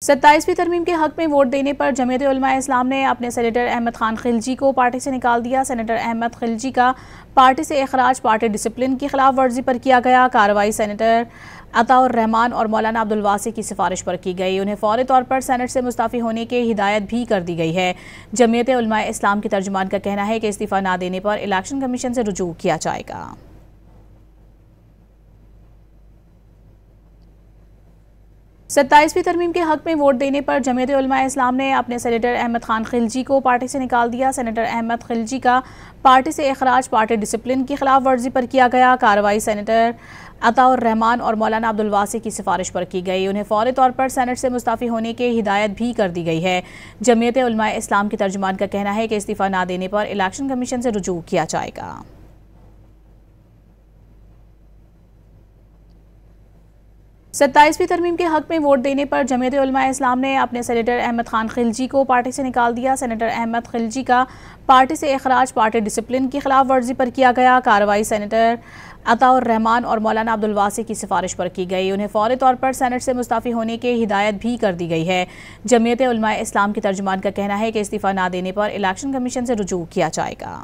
27वीं तरमीम के हक में वोट देने पर जमीयत उलमाए इस्लाम ने अपने सेनेटर अहमद खान खिलजी को पार्टी से निकाल दिया। सेनेटर अहमद खिलजी का पार्टी से इखराज पार्टी डिसिप्लिन की खिलाफ वर्जी पर किया गया। कार्रवाई सेनेटर अताउर रहमान और मौलाना अब्दुल वासी की सिफारिश पर की गई। उन्हें फौरी तौर पर सेनेट से मुस्ताफ़ी होने की हिदायत भी कर दी गई है। जमीयत उलमाए इस्लाम के तर्जुमान का कहना है कि इस्तीफ़ा न देने पर इलेक्शन कमीशन से रुजू किया जाएगा। 27वीं तरमीम के हक में वोट देने पर जमीयत उलमाए इस्लाम ने अपने सेनेटर अहमद खान खिलजी को पार्टी से निकाल दिया। सेनेटर अहमद खिलजी का पार्टी से इखराज पार्टी डिसिप्लिन की खिलाफ वर्जी पर किया गया। कार्रवाई सेनेटर अताउर रहमान और मौलाना अब्दुल वासी की सिफारिश पर की गई। उन्हें फौरी तौर पर सेनेट से मुस्ताफ़ी होने की हिदायत भी कर दी गई है। जमीयत उलमाए इस्लाम के तर्जुमान का कहना है कि इस्तीफ़ा न देने पर इलेक्शन कमीशन से रुजू किया जाएगा। 27वीं तरमीम के हक में वोट देने पर जमीयत उलमाए इस्लाम ने अपने सेनेटर अहमद खान खिलजी को पार्टी से निकाल दिया। सेनेटर अहमद खिलजी का पार्टी से इखराज पार्टी डिसिप्लिन की खिलाफ वर्जी पर किया गया। कार्रवाई सेनेटर अताउर रहमान और मौलाना अब्दुल वासी की सिफारिश पर की गई। उन्हें फौरी तौर पर सेनेट से मुस्ताफ़ी होने की हिदायत भी कर दी गई है। जमीयत उलमाए इस्लाम के तर्जुमान का कहना है कि इस्तीफ़ा न देने पर इलेक्शन कमीशन से रुजू किया जाएगा।